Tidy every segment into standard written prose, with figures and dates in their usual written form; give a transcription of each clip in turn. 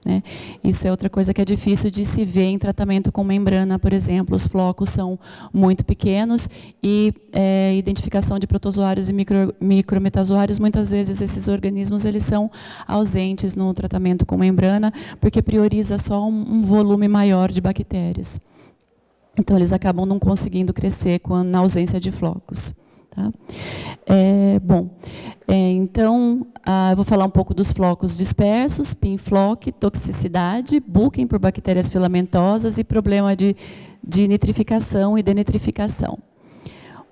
né? Isso é outra coisa que é difícil de se ver em tratamento com membrana, por exemplo. Os flocos são muito pequenos e identificação de protozoários e micrometazoários, muitas vezes esses organismos eles são ausentes no tratamento com membrana, porque prioriza só um volume maior de bactérias. Então, eles acabam não conseguindo crescer na ausência de flocos. Tá? Então, eu vou falar um pouco dos flocos dispersos, pinflock, toxicidade, booking por bactérias filamentosas e problema de nitrificação e denitrificação.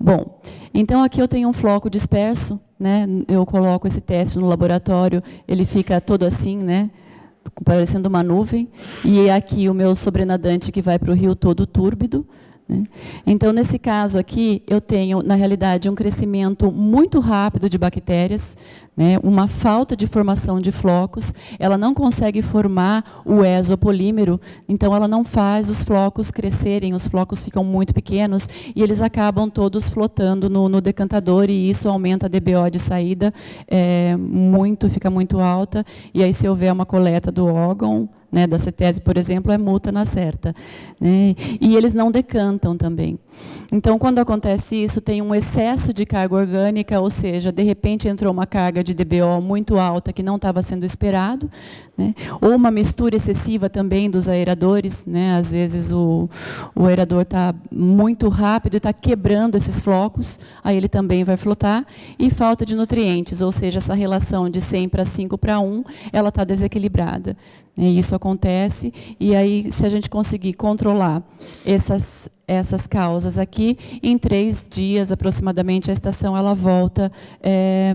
Bom, então aqui eu tenho um floco disperso, né? Eu coloco esse teste no laboratório, ele fica todo assim, né? Parecendo uma nuvem, e aqui o meu sobrenadante que vai para o rio todo túrbido, né? Então, nesse caso aqui, eu tenho, na realidade, um crescimento muito rápido de bactérias, né? Uma falta de formação de flocos, ela não consegue formar o exopolímero, então ela não faz os flocos crescerem, os flocos ficam muito pequenos e eles acabam todos flotando no decantador, e isso aumenta a DBO de saída, fica muito alta, e aí se houver uma coleta do órgão, né, da cetese, por exemplo, é multa na certa, né? E eles não decantam também. Então, quando acontece isso, tem um excesso de carga orgânica, ou seja, de repente entrou uma carga de DBO muito alta que não estava sendo esperado, né? Ou uma mistura excessiva também dos aeradores, né? Às vezes o aerador está muito rápido e está quebrando esses flocos, aí ele também vai flotar, e falta de nutrientes, ou seja, essa relação de 100 para 5 para 1, ela está desequilibrada. E isso acontece, e aí, se a gente conseguir controlar essas causas aqui, em 3 dias, aproximadamente, a estação ela volta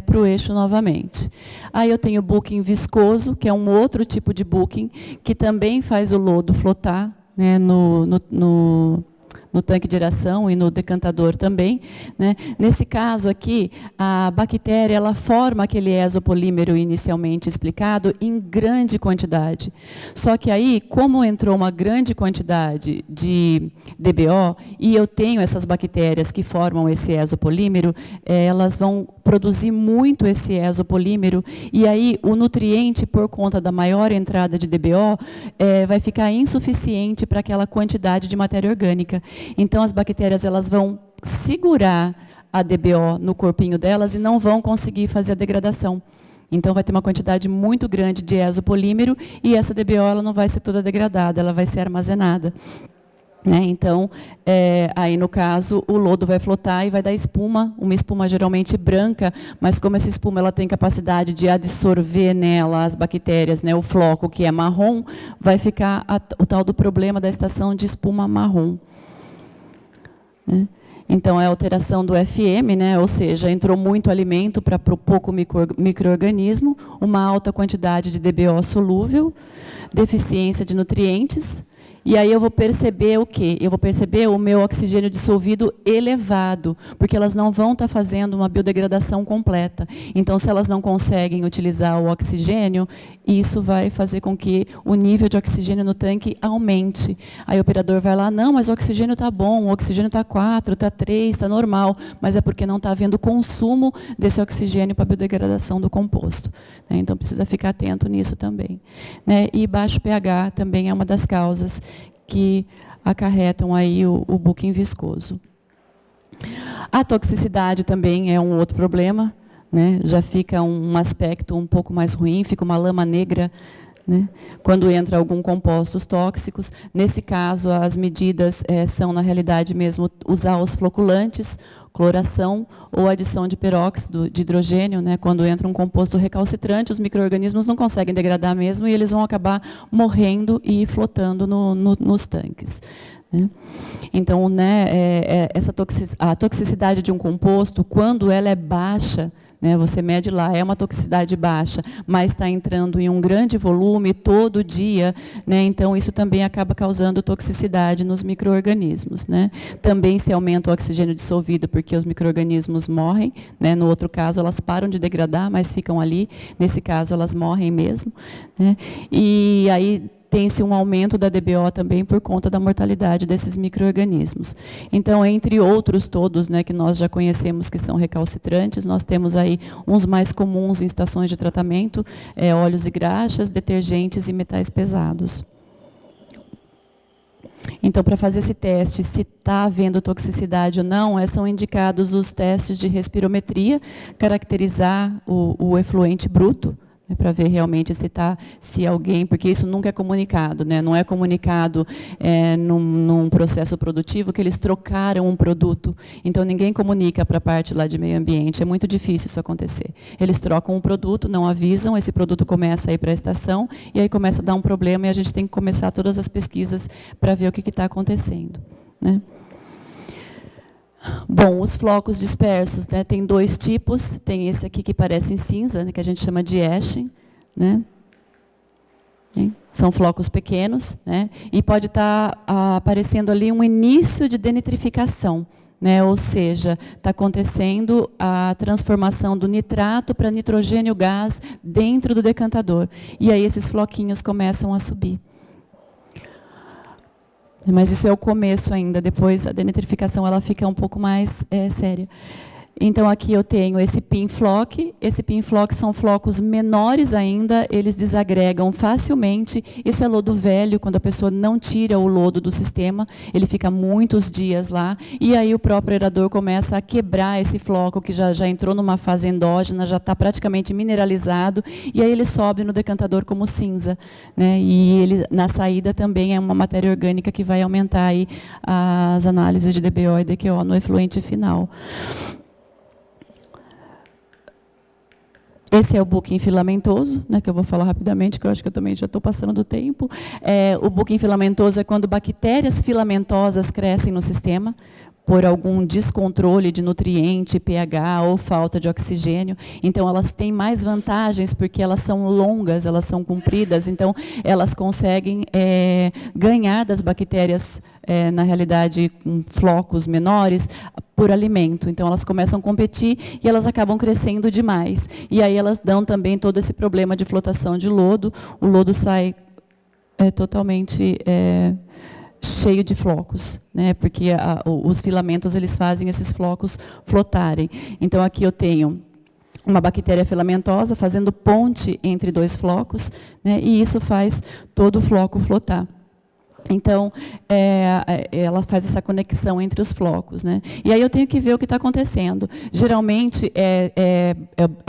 para o eixo novamente. Aí eu tenho o booking viscoso, que é um outro tipo de booking, que também faz o lodo flotar, né, no tanque de aeração e no decantador também, né? Nesse caso aqui, a bactéria ela forma aquele exopolímero inicialmente explicado em grande quantidade. Só que aí, como entrou uma grande quantidade de DBO, e eu tenho essas bactérias que formam esse exopolímero, elas vão produzir muito esse exopolímero, e aí o nutriente, por conta da maior entrada de DBO, vai ficar insuficiente para aquela quantidade de matéria orgânica. Então, as bactérias elas vão segurar a DBO no corpinho delas e não vão conseguir fazer a degradação. Então, vai ter uma quantidade muito grande de exopolímero e essa DBO ela não vai ser toda degradada, ela vai ser armazenada. Né? Então, aí no caso, o lodo vai flotar e vai dar espuma, uma espuma geralmente branca, mas como essa espuma ela tem capacidade de absorver nela as bactérias, né, o floco que é marrom, vai ficar o tal do problema da estação de espuma marrom. Né? Então, é a alteração do FM, né? Ou seja, entrou muito alimento para pouco micro-organismo, uma alta quantidade de DBO solúvel, deficiência de nutrientes. E aí eu vou perceber o quê? Eu vou perceber o meu oxigênio dissolvido elevado, porque elas não vão estar fazendo uma biodegradação completa. Então, se elas não conseguem utilizar o oxigênio, isso vai fazer com que o nível de oxigênio no tanque aumente. Aí o operador vai lá, não, mas o oxigênio está bom, o oxigênio está 4, está 3, está normal, mas é porque não está havendo consumo desse oxigênio para a biodegradação do composto. Né? Então, precisa ficar atento nisso também. Né? E baixo pH também é uma das causas que acarretam aí o booking viscoso. A toxicidade também é um outro problema, né? Já fica um aspecto um pouco mais ruim, fica uma lama negra, né? Quando entra algum compostos tóxicos. Nesse caso, as medidas são, na realidade, mesmo usar os floculantes, cloração ou adição de peróxido de hidrogênio, né? Quando entra um composto recalcitrante, os micro-organismos não conseguem degradar mesmo e eles vão acabar morrendo e flotando nos tanques. Né? Então, né, a toxicidade de um composto, quando ela é baixa, né, você mede lá, é uma toxicidade baixa, mas está entrando em um grande volume todo dia, né, então isso também acaba causando toxicidade nos micro-organismos. Né? Também se aumenta o oxigênio dissolvido, porque os micro-organismos morrem, né, no outro caso elas param de degradar, mas ficam ali, nesse caso elas morrem mesmo. Né? E aí tem-se um aumento da DBO também por conta da mortalidade desses micro-organismos. Então, entre outros todos, né, que nós já conhecemos que são recalcitrantes, nós temos aí uns mais comuns em estações de tratamento, óleos e graxas, detergentes e metais pesados. Então, para fazer esse teste, se está havendo toxicidade ou não, são indicados os testes de respirometria, caracterizar o efluente bruto, né, para ver realmente se alguém, porque isso nunca é comunicado, né, não é comunicado num processo produtivo que eles trocaram um produto. Então, ninguém comunica para a parte lá de meio ambiente, é muito difícil isso acontecer. Eles trocam um produto, não avisam, esse produto começa a ir para a estação, e aí começa a dar um problema, e a gente tem que começar todas as pesquisas para ver o que está acontecendo, né? Bom, os flocos dispersos, né, tem dois tipos. Tem esse aqui que parece em cinza, né, que a gente chama de ashing, né? São flocos pequenos, né, e pode estar aparecendo ali um início de denitrificação, né, ou seja, está acontecendo a transformação do nitrato para nitrogênio gás dentro do decantador. E aí esses floquinhos começam a subir. Mas isso é o começo ainda, depois a denitrificação ela fica um pouco mais séria. Então, aqui eu tenho esse pin flock. Esse pin flock são flocos menores ainda, eles desagregam facilmente. Isso é lodo velho, quando a pessoa não tira o lodo do sistema, ele fica muitos dias lá, e aí o próprio aerador começa a quebrar esse floco, que já entrou numa fase endógena, já está praticamente mineralizado, e aí ele sobe no decantador como cinza, né? E ele, na saída, também é uma matéria orgânica que vai aumentar aí as análises de DBO e DQO no efluente final. Esse é o booking filamentoso, né, que eu vou falar rapidamente, que eu acho que eu também já estou passando do tempo. O booking filamentoso é quando bactérias filamentosas crescem no sistema, por algum descontrole de nutriente, pH ou falta de oxigênio. Então, elas têm mais vantagens porque elas são longas, elas são compridas, então elas conseguem ganhar das bactérias, na realidade, com flocos menores, por alimento. Então, elas começam a competir e elas acabam crescendo demais. E aí elas dão também todo esse problema de flotação de lodo. O lodo sai totalmente cheio de flocos, né? Porque os filamentos eles fazem esses flocos flotarem. Então, aqui eu tenho uma bactéria filamentosa fazendo ponte entre dois flocos, né? E isso faz todo o floco flotar. Então, ela faz essa conexão entre os flocos, né? E aí eu tenho que ver o que está acontecendo. Geralmente é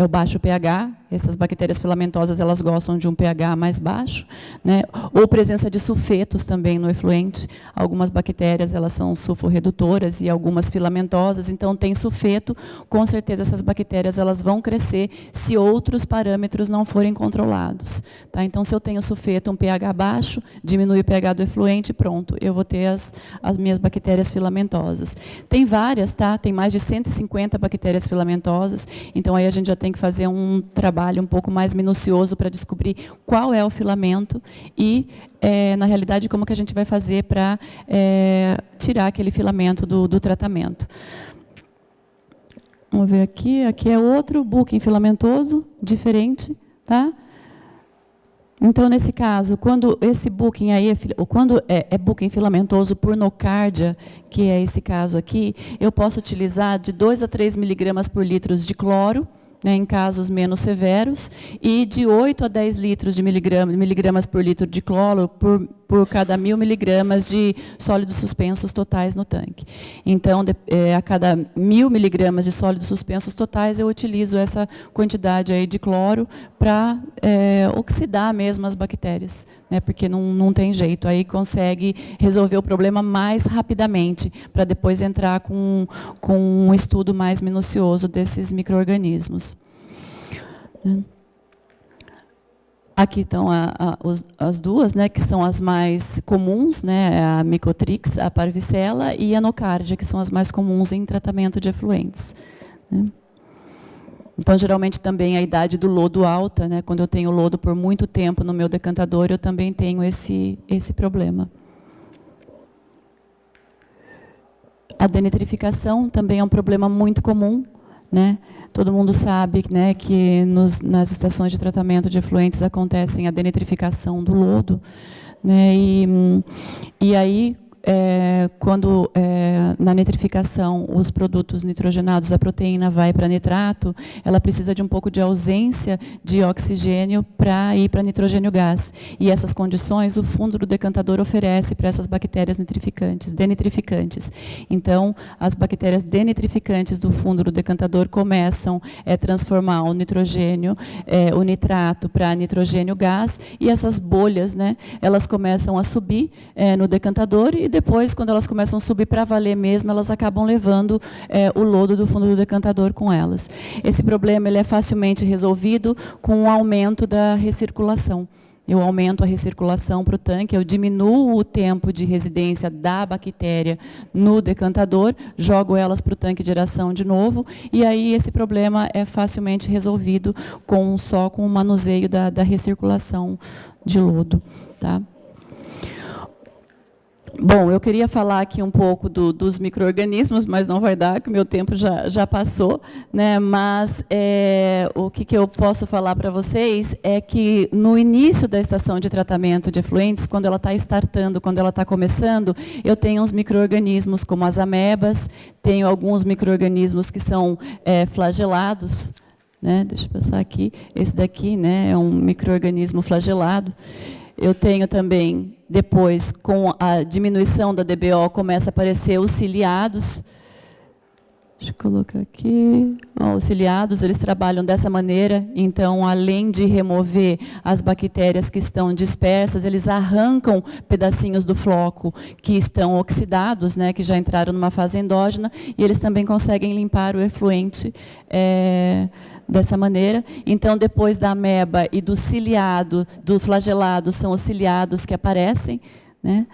o baixo pH. Essas bactérias filamentosas, elas gostam de um pH mais baixo, né? Ou presença de sulfetos também no efluente. Algumas bactérias, elas são sulforredutoras e algumas filamentosas, então tem sulfeto, com certeza essas bactérias elas vão crescer se outros parâmetros não forem controlados, tá? Então, se eu tenho sulfeto, um pH baixo, diminui o pH do efluente, pronto, eu vou ter as minhas bactérias filamentosas. Tem várias, tá? Tem mais de 150 bactérias filamentosas, então aí a gente já tem que fazer um trabalho um pouco mais minucioso para descobrir qual é o filamento e, na realidade, como que a gente vai fazer para tirar aquele filamento do tratamento. Vamos ver aqui. Aqui é outro booking filamentoso, diferente, tá? Então, nesse caso, quando esse booking aí quando é booking filamentoso por nocardia, que é esse caso aqui, eu posso utilizar de 2 a 3 miligramas por litro de cloro, né, em casos menos severos, e de 8 a 10 litros de miligramas por litro de cloro por cada 1000 miligramas de sólidos suspensos totais no tanque. Então, a cada 1000 miligramas de sólidos suspensos totais, eu utilizo essa quantidade aí de cloro para oxidar mesmo as bactérias, né, porque não tem jeito. Aí consegue resolver o problema mais rapidamente, para depois entrar com um estudo mais minucioso desses micro-organismos. Aqui estão as duas, né, que são as mais comuns, né, a Micotrix, a Parvicella e a Nocardia, que são as mais comuns em tratamento de efluentes, né. Então, geralmente, também a idade do lodo alta, né, quando eu tenho lodo por muito tempo no meu decantador, eu também tenho esse problema. A denitrificação também é um problema muito comum, né? Todo mundo sabe, né, que nas estações de tratamento de efluentes acontecem a denitrificação do lodo, né? E aí, quando na nitrificação os produtos nitrogenados, a proteína vai para nitrato, ela precisa de um pouco de ausência de oxigênio para ir para nitrogênio gás. E essas condições o fundo do decantador oferece para essas bactérias denitrificantes. Então, as bactérias denitrificantes do fundo do decantador começam a transformar o nitrogênio, o nitrato para nitrogênio gás, e essas bolhas, né, elas começam a subir no decantador, e depois, quando elas começam a subir para valer mesmo, elas acabam levando o lodo do fundo do decantador com elas. Esse problema ele é facilmente resolvido com o aumento da recirculação. Eu aumento a recirculação para o tanque, eu diminuo o tempo de residência da bactéria no decantador, jogo elas para o tanque de aeração de novo, e aí esse problema é facilmente resolvido só com o manuseio da recirculação de lodo. Tá? Bom, eu queria falar aqui um pouco dos micro-organismos, mas não vai dar, que o meu tempo já passou, né? Mas o que eu posso falar para vocês é que no início da estação de tratamento de efluentes, quando ela está startando, quando ela está começando, eu tenho uns micro-organismos como as amebas, tenho alguns micro-organismos que são flagelados, né? Deixa eu passar aqui, esse daqui, né, é um micro-organismo flagelado. Eu tenho também, depois, com a diminuição da DBO, começa a aparecer os ciliados. Deixa eu colocar aqui. Os ciliados, eles trabalham dessa maneira. Então, além de remover as bactérias que estão dispersas, eles arrancam pedacinhos do floco que estão oxidados, né, que já entraram numa fase endógena, e eles também conseguem limpar o efluente dessa maneira. Então, depois da ameba e do ciliado, do flagelado, são os ciliados que aparecem, né?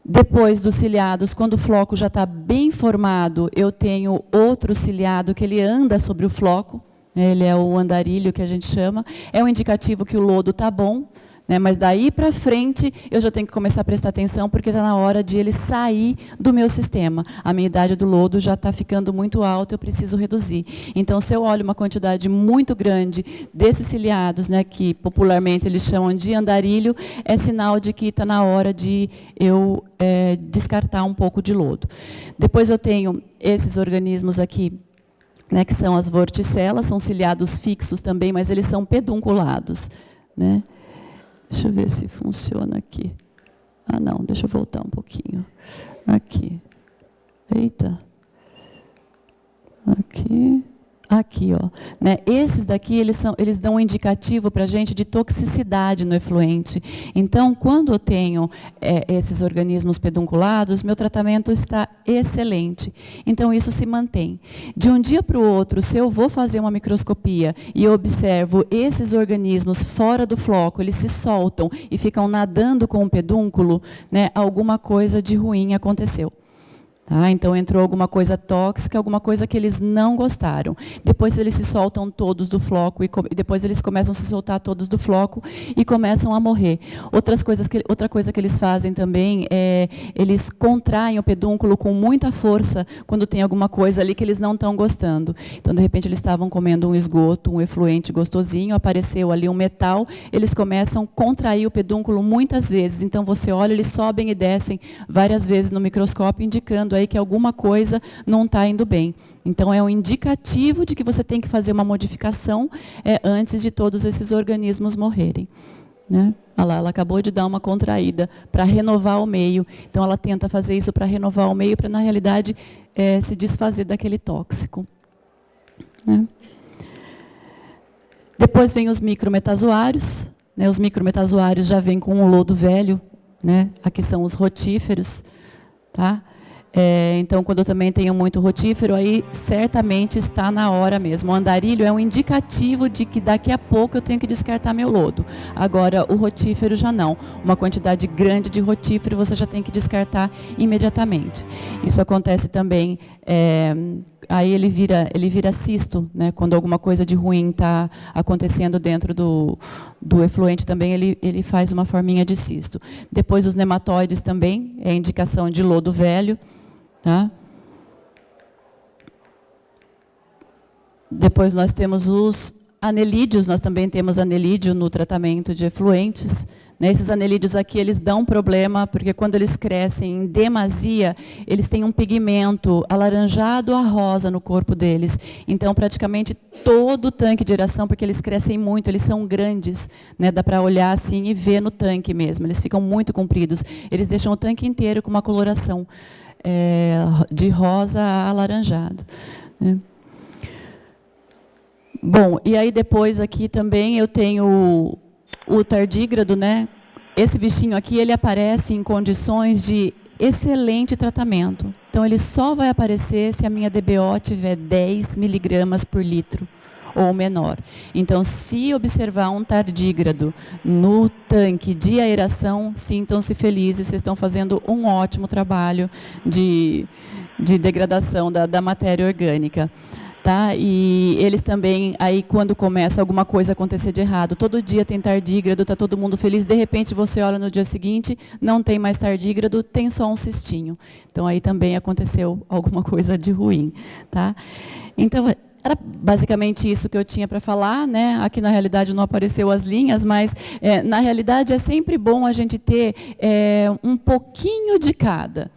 Depois dos ciliados, quando o floco já está bem formado, eu tenho outro ciliado que ele anda sobre o floco, né? Ele é o andarilho que a gente chama. É um indicativo que o lodo está bom, né? Mas daí para frente eu já tenho que começar a prestar atenção, porque está na hora de ele sair do meu sistema. A minha idade do lodo já está ficando muito alta, eu preciso reduzir. Então, se eu olho uma quantidade muito grande desses ciliados, né, que popularmente eles chamam de andarilho, é sinal de que está na hora de eu descartar um pouco de lodo. Depois eu tenho esses organismos aqui, né, que são as vorticelas, são ciliados fixos também, mas eles são pedunculados, né? Deixa eu ver se funciona aqui. Ah, não, deixa eu voltar um pouquinho. Aqui. Eita. Aqui. Aqui, ó. Né? Esses daqui, eles dão um indicativo para a gente de toxicidade no efluente. Então, quando eu tenho esses organismos pedunculados, meu tratamento está excelente. Então, isso se mantém. De um dia para o outro, se eu vou fazer uma microscopia e eu observo esses organismos fora do floco, eles se soltam e ficam nadando com o pedúnculo, né, alguma coisa de ruim aconteceu. Tá? Então, entrou alguma coisa tóxica, alguma coisa que eles não gostaram. Depois, eles se soltam todos do floco, e depois eles começam a se soltar todos do floco e começam a morrer. Outra coisa que eles fazem também é, eles contraem o pedúnculo com muita força quando tem alguma coisa ali que eles não estão gostando. Então, de repente, eles estavam comendo um esgoto, um efluente gostosinho, apareceu ali um metal, eles começam a contrair o pedúnculo muitas vezes. Então, você olha, eles sobem e descem várias vezes no microscópio, indicando aí que alguma coisa não está indo bem. Então, é um indicativo de que você tem que fazer uma modificação antes de todos esses organismos morrerem. Né? Olha lá, ela acabou de dar uma contraída para renovar o meio. Então, ela tenta fazer isso para renovar o meio, para, na realidade, se desfazer daquele tóxico. Né? Depois vem os micrometazoários. Né? Os micrometazoários já vêm com um lodo velho. Né? Aqui são os rotíferos. Tá? Então, quando eu também tenho muito rotífero, aí certamente está na hora mesmo. O andarilho é um indicativo de que daqui a pouco eu tenho que descartar meu lodo. Agora, o rotífero já não. Uma quantidade grande de rotífero você já tem que descartar imediatamente. Isso acontece também, aí ele vira cisto, né? Quando alguma coisa de ruim está acontecendo dentro do efluente também, ele faz uma forminha de cisto. Depois, os nematóides também, é indicação de lodo velho. Tá? Depois nós temos os anelídeos, nós também temos anelídeo no tratamento de efluentes. né? Esses anelídeos aqui, eles dão problema, porque quando eles crescem em demasia, eles têm um pigmento alaranjado a rosa no corpo deles. Então, praticamente todo o tanque de aeração, porque eles crescem muito, eles são grandes, né? Dá para olhar assim e ver no tanque mesmo, eles ficam muito compridos. Eles deixam o tanque inteiro com uma coloração de rosa a alaranjado, né? Bom, e aí depois aqui também eu tenho o tardígrado, né? Esse bichinho aqui, ele aparece em condições de excelente tratamento. Então, ele só vai aparecer se a minha DBO tiver 10 miligramas por litro ou menor. Então, se observar um tardígrado no tanque de aeração, sintam-se felizes, vocês estão fazendo um ótimo trabalho de degradação da matéria orgânica. Tá? E eles também, aí quando começa alguma coisa a acontecer de errado, todo dia tem tardígrado, está todo mundo feliz, de repente você olha no dia seguinte, não tem mais tardígrado, tem só um cistinho. Então aí também aconteceu alguma coisa de ruim. Tá? Então, era basicamente isso que eu tinha para falar, né? Aqui na realidade não apareceu as linhas, mas na realidade é sempre bom a gente ter um pouquinho de cada.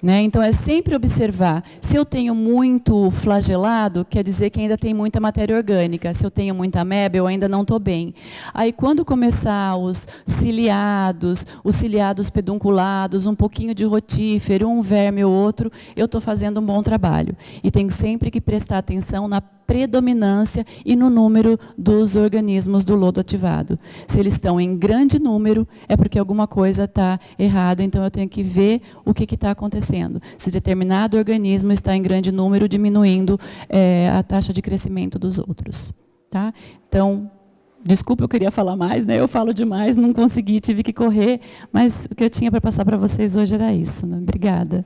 Né? Então, é sempre observar. Se eu tenho muito flagelado, quer dizer que ainda tem muita matéria orgânica. Se eu tenho muita ameba, eu ainda não estou bem. Aí, quando começar os ciliados pedunculados, um pouquinho de rotífero, um verme ou outro, eu estou fazendo um bom trabalho. E tenho sempre que prestar atenção na predominância e no número dos organismos do lodo ativado. Se eles estão em grande número, é porque alguma coisa está errada, então eu tenho que ver o que está acontecendo. Se determinado organismo está em grande número, diminuindo a taxa de crescimento dos outros. Tá? Então, desculpa, eu queria falar mais, né? Eu falo demais, não consegui, tive que correr, mas o que eu tinha para passar para vocês hoje era isso. Né? Obrigada.